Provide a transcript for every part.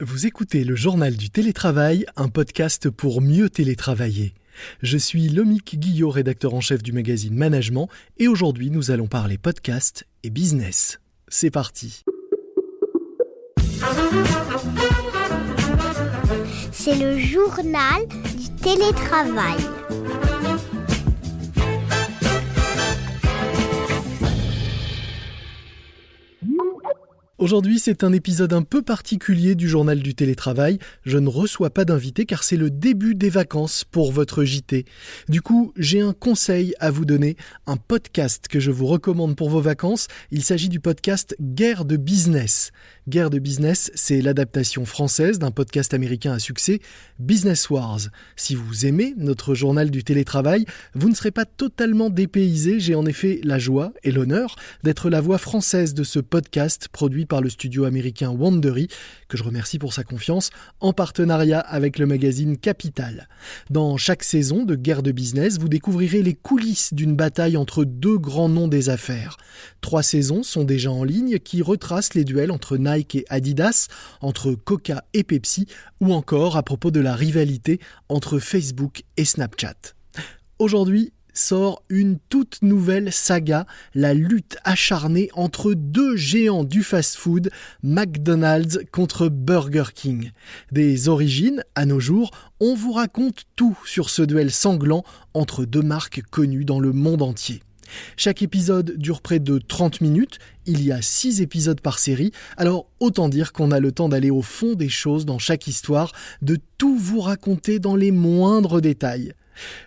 Vous écoutez le Journal du Télétravail, un podcast pour mieux télétravailler. Je suis Lomique Guillot, rédacteur en chef du magazine Management, et aujourd'hui nous allons parler podcast et business. C'est parti. C'est le journal du télétravail. Aujourd'hui, c'est un épisode un peu particulier du Journal du Télétravail. Je ne reçois pas d'invité car c'est le début des vacances pour votre JT. Du coup, j'ai un conseil à vous donner, un podcast que je vous recommande pour vos vacances. Il s'agit du podcast Guerre de Business. Guerre de Business, c'est l'adaptation française d'un podcast américain à succès, Business Wars. Si vous aimez notre Journal du Télétravail, vous ne serez pas totalement dépaysé. J'ai en effet la joie et l'honneur d'être la voix française de ce podcast produit par le studio américain Wondery, que je remercie pour sa confiance, en partenariat avec le magazine Capital. Dans chaque saison de Guerre de Business, vous découvrirez les coulisses d'une bataille entre deux grands noms des affaires. 3 saisons sont déjà en ligne qui retracent les duels entre Nike et Adidas, entre Coca et Pepsi, ou encore à propos de la rivalité entre Facebook et Snapchat. Aujourd'hui, sort une toute nouvelle saga, la lutte acharnée entre deux géants du fast-food, McDonald's contre Burger King. Des origines à nos jours, on vous raconte tout sur ce duel sanglant entre deux marques connues dans le monde entier. Chaque épisode dure près de 30 minutes, il y a 6 épisodes par série, alors autant dire qu'on a le temps d'aller au fond des choses dans chaque histoire, de tout vous raconter dans les moindres détails.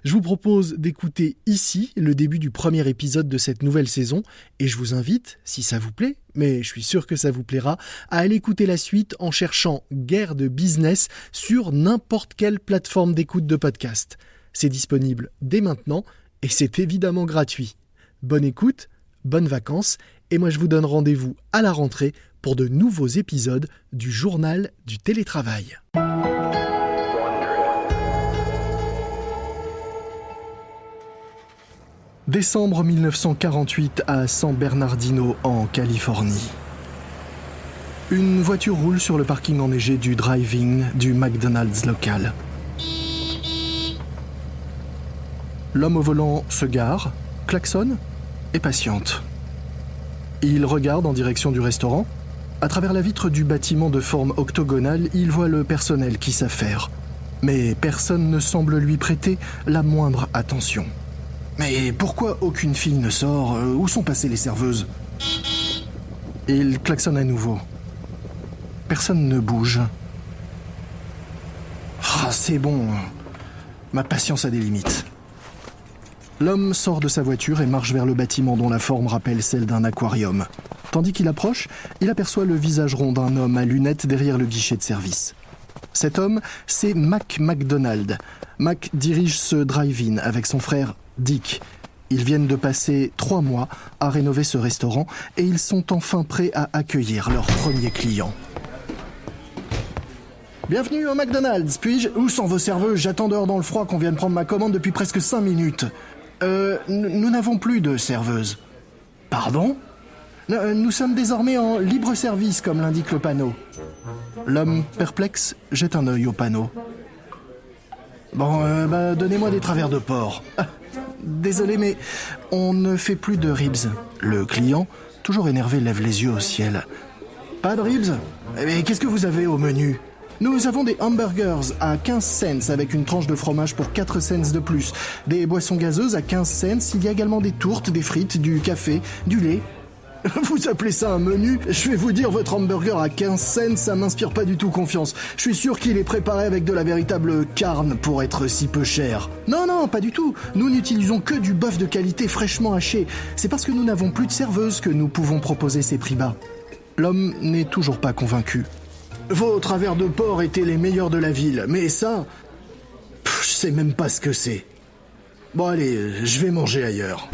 Je vous propose d'écouter ici le début du premier épisode de cette nouvelle saison et je vous invite, si ça vous plaît, mais je suis sûr que ça vous plaira, à aller écouter la suite en cherchant Guerre de Business sur n'importe quelle plateforme d'écoute de podcast. C'est disponible dès maintenant et c'est évidemment gratuit. Bonne écoute, bonnes vacances et moi je vous donne rendez-vous à la rentrée pour de nouveaux épisodes du Journal du Télétravail. Décembre 1948 à San Bernardino, en Californie. Une voiture roule sur le parking enneigé du drive-in du McDonald's local. L'homme au volant se gare, klaxonne et patiente. Il regarde en direction du restaurant. À travers la vitre du bâtiment de forme octogonale, il voit le personnel qui s'affaire. Mais personne ne semble lui prêter la moindre attention. Mais pourquoi aucune fille ne sort ? Où sont passées les serveuses ? Il klaxonne à nouveau. Personne ne bouge. C'est bon. Ma patience a des limites. L'homme sort de sa voiture et marche vers le bâtiment dont la forme rappelle celle d'un aquarium. Tandis qu'il approche, il aperçoit le visage rond d'un homme à lunettes derrière le guichet de service. Cet homme, c'est Mac McDonald. Mac dirige ce drive-in avec son frère Dick. Ils viennent de passer 3 mois à rénover ce restaurant et ils sont enfin prêts à accueillir leur premier client. Bienvenue au McDonald's, puis-je ? Où sont vos serveuses ? J'attends dehors dans le froid qu'on vienne prendre ma commande depuis presque 5 minutes. Nous n'avons plus de serveuses. Pardon ? Nous sommes désormais en libre service, comme l'indique le panneau. L'homme perplexe jette un œil au panneau. Bon, donnez-moi des travers de porc. Désolé, mais on ne fait plus de ribs. Le client, toujours énervé, lève les yeux au ciel. Pas de ribs ? Mais qu'est-ce que vous avez au menu ? Nous avons des hamburgers à 15 cents avec une tranche de fromage pour 4 cents de plus. Des boissons gazeuses à 15 cents. Il y a également des tourtes, des frites, du café, du lait. Vous appelez ça un menu ? Je vais vous dire, votre hamburger à 15 cents, ça m'inspire pas du tout confiance. Je suis sûr qu'il est préparé avec de la véritable carne pour être si peu cher. Non, pas du tout. Nous n'utilisons que du bœuf de qualité fraîchement haché. C'est parce que nous n'avons plus de serveuse que nous pouvons proposer ces prix bas. L'homme n'est toujours pas convaincu. Vos travers de porc étaient les meilleurs de la ville, mais ça... je sais même pas ce que c'est. Bon allez, je vais manger ailleurs.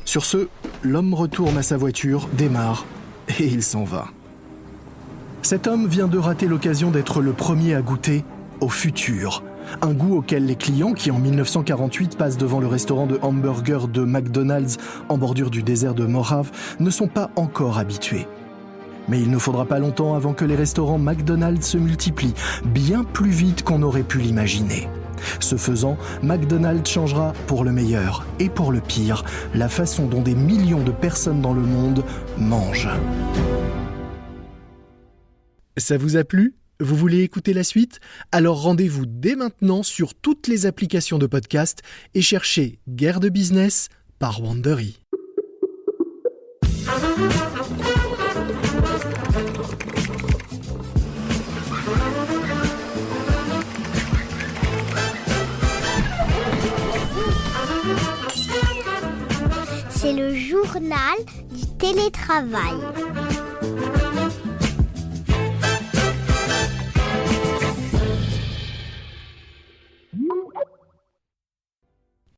Sur ce, l'homme retourne à sa voiture, démarre, et il s'en va. Cet homme vient de rater l'occasion d'être le premier à goûter au futur. Un goût auquel les clients qui, en 1948, passent devant le restaurant de hamburgers de McDonald's en bordure du désert de Mojave, ne sont pas encore habitués. Mais il ne faudra pas longtemps avant que les restaurants McDonald's se multiplient, bien plus vite qu'on aurait pu l'imaginer. Ce faisant, McDonald's changera pour le meilleur et pour le pire la façon dont des millions de personnes dans le monde mangent. Ça vous a plu ? Vous voulez écouter la suite ? Alors rendez-vous dès maintenant sur toutes les applications de podcast et cherchez Guerre de business par Wandery. C'est le journal du télétravail.